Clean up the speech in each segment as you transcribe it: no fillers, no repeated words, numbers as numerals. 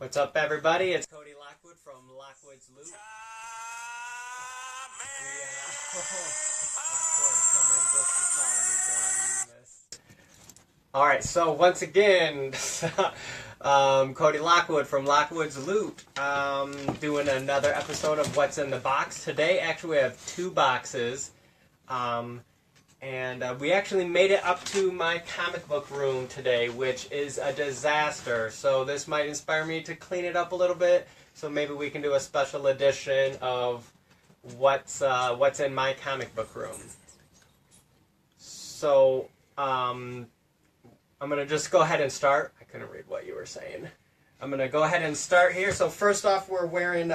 What's up, everybody? It's Cody Lockwood from Lockwoodsloot. Alright, so once again, Cody Lockwood from Lockwoodsloot, doing another episode of What's in the Box. Today, actually, we have two boxes. And we actually made it up to my comic book room today, which is a disaster. So this might inspire me to clean it up a little bit. So maybe we can do a special edition of what's in my comic book room. So I'm gonna just go ahead and start. I couldn't read what you were saying. I'm gonna go ahead and start here. So first off, we're wearing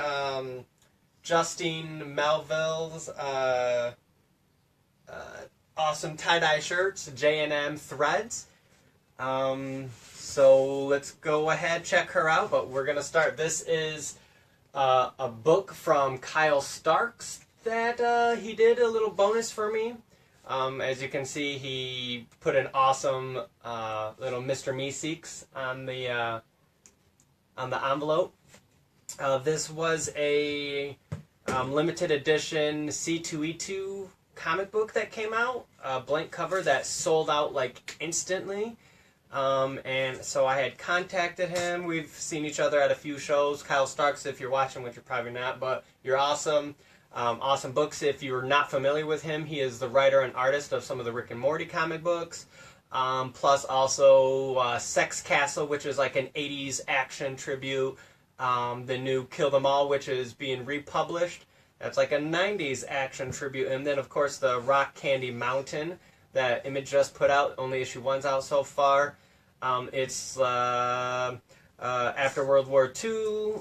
Justine Melville's awesome tie-dye shirts, J&M threads. So let's go ahead, check her out, but we're going to start. This is a book from Kyle Starks that he did a little bonus for me. As you can see, he put an awesome little Mr. Meeseeks on the envelope. This was a limited edition C2E2 comic book that came out, a blank cover that sold out like instantly, and so I had contacted him. We've seen each other at a few shows. Kyle Starks, if you're watching, which you're probably not, but you're awesome. Awesome books. If you're not familiar with him, he is the writer and artist of some of the Rick and Morty comic books, plus also Sex Castle, which is like an 80s action tribute, the new Kill Them All, which is being republished. That's like a 90s action tribute. And then, of course, the Rock Candy Mountain that Image just put out. Only issue 1's out so far. It's after World War II.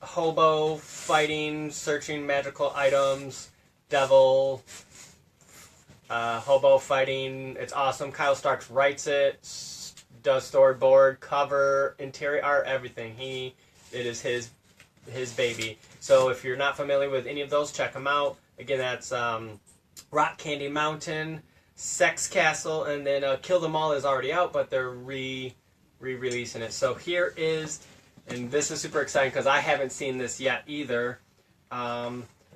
Hobo fighting, searching magical items. Devil. Hobo fighting. It's awesome. Kyle Starks writes it. Does storyboard, cover, interior art, everything. It is his baby. So if you're not familiar with any of those, check them out. Again, that's Rock Candy Mountain, Sex Castle, and then Kill Them All is already out, but they're re-releasing it. So here is, and this is super exciting because I haven't seen this yet either.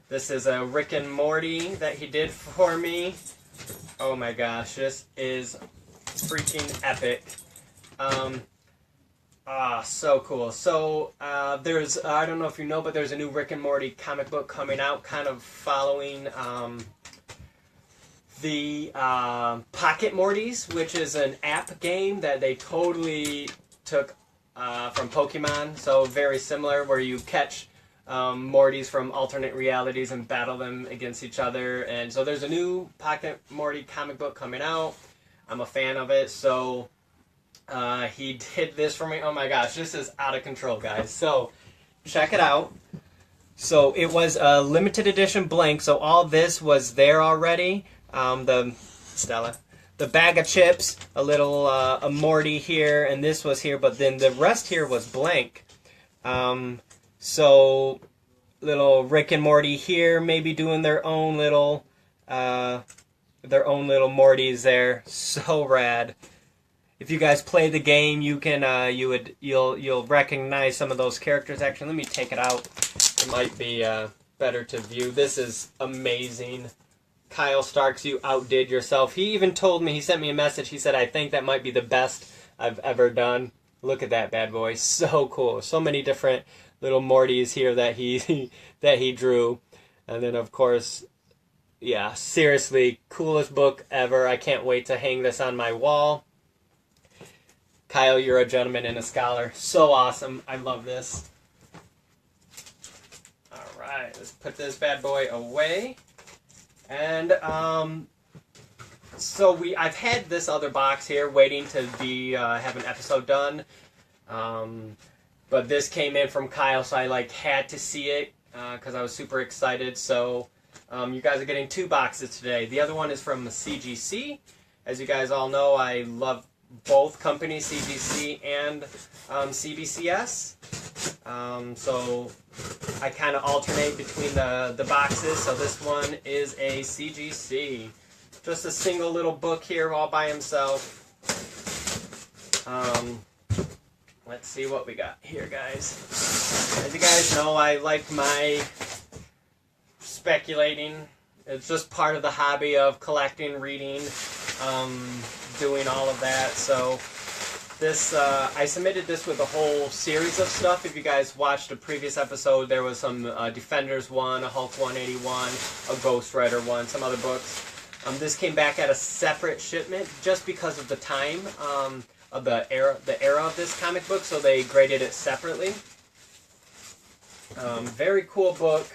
This is a Rick and Morty that he did for me. Oh my gosh, this is freaking epic. So cool. So there's, I don't know if you know, but there's a new Rick and Morty comic book coming out, kind of following the Pocket Mortys, which is an app game that they totally took from Pokemon. So very similar, where you catch Mortys from alternate realities and battle them against each other. And so there's a new Pocket Morty comic book coming out. I'm a fan of it, so he did this for me. Oh my gosh, this is out of control, guys. So, check it out. So, it was a limited edition blank, so all this was there already. The bag of chips, a little a Morty here, and this was here, but then the rest here was blank. So, little Rick and Morty here, maybe doing their own little Mortys there. So rad. If you guys play the game, you can you'll recognize some of those characters. Actually, let me take it out. It might be better to view. This is amazing. Kyle Starks, you outdid yourself. He even told me, he sent me a message. He said, I think that might be the best I've ever done. Look at that bad boy. So cool. So many different little Mortys here that he that he drew. And then, of course, yeah, seriously, coolest book ever. I can't wait to hang this on my wall. Kyle, you're a gentleman and a scholar. So awesome. I love this. Alright, let's put this bad boy away. And, so I've had this other box here waiting to be, have an episode done. But this came in from Kyle, so I, had to see it, because I was super excited. So, you guys are getting two boxes today. The other one is from CGC. As you guys all know, I love both companies, CGC and CBCS. So I kind of alternate between the boxes. So this one is a CGC. Just a single little book here all by himself. let's see what we got here, guys. As you guys know, I like my speculating. It's just part of the hobby of collecting, reading, doing all of that. So this, I submitted this with a whole series of stuff. If you guys watched a previous episode, there was some Defenders 1, a Hulk 181, a Ghost Rider 1, some other books. This came back at a separate shipment just because of the time of the era of this comic book, so they graded it separately. Very cool book.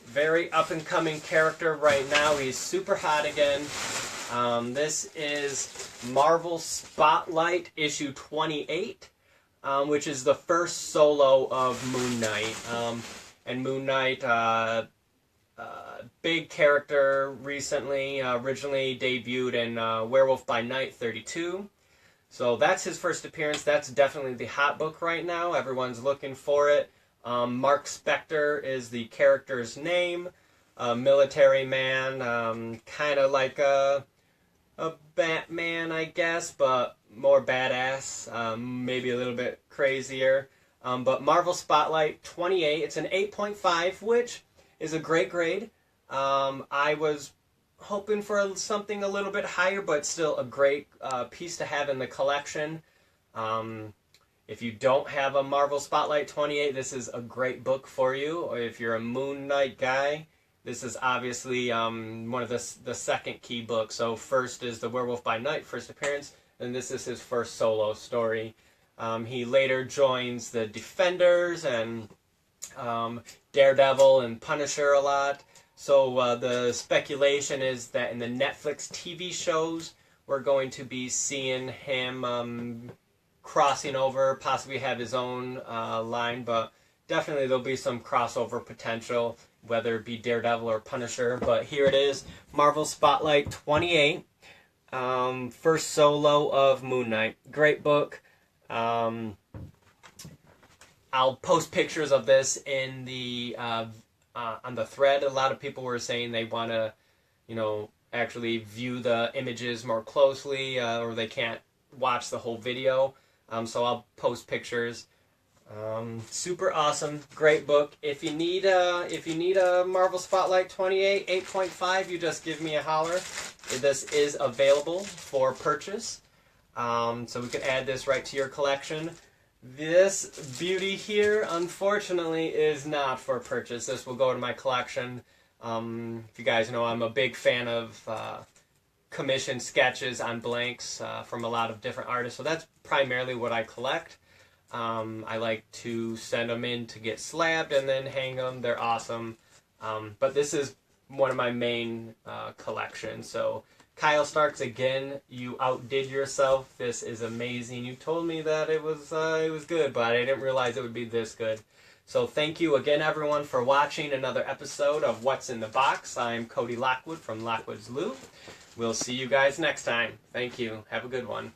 Very up-and-coming character right now. He's super hot again. This is Marvel Spotlight issue 28, which is the first solo of Moon Knight. And Moon Knight, big character recently, originally debuted in Werewolf by Night 32. So that's his first appearance. That's definitely the hot book right now. Everyone's looking for it. Mark Spector is the character's name. Military man, kind of like a Batman, I guess, but more badass, maybe a little bit crazier. But Marvel Spotlight 28, it's an 8.5, which is a great grade. I was hoping for something a little bit higher, but still a great piece to have in the collection. If you don't have a Marvel Spotlight 28, this is a great book for you. Or if you're a Moon Knight guy, this is obviously one of the second key books. So first is the Werewolf by Night, first appearance, and this is his first solo story. He later joins the Defenders and Daredevil and Punisher a lot. So the speculation is that in the Netflix TV shows, we're going to be seeing him crossing over, possibly have his own line, but definitely there'll be some crossover potential, whether it be Daredevil or Punisher. But here it is, Marvel Spotlight 28, first solo of Moon Knight. Great book. I'll post pictures of this in the on the thread. A lot of people were saying they want to, actually view the images more closely, or they can't watch the whole video. So I'll post pictures. Super awesome, great book. If you need a Marvel Spotlight 28 8.5, you just give me a holler. This is available for purchase. So we can add this right to your collection. This beauty here, unfortunately, is not for purchase. This will go to my collection. If you guys know, I'm a big fan of commissioned sketches on blanks from a lot of different artists. So that's primarily what I collect. I like to send them in to get slabbed and then hang them. They're awesome. But this is one of my main collections. So Kyle Starks, again, you outdid yourself. This is amazing. You told me that it was good, but I didn't realize it would be this good. So thank you again, everyone, for watching another episode of What's in the Box. I'm Cody Lockwood from Lockwoodsloot. We'll see you guys next time. Thank you. Have a good one.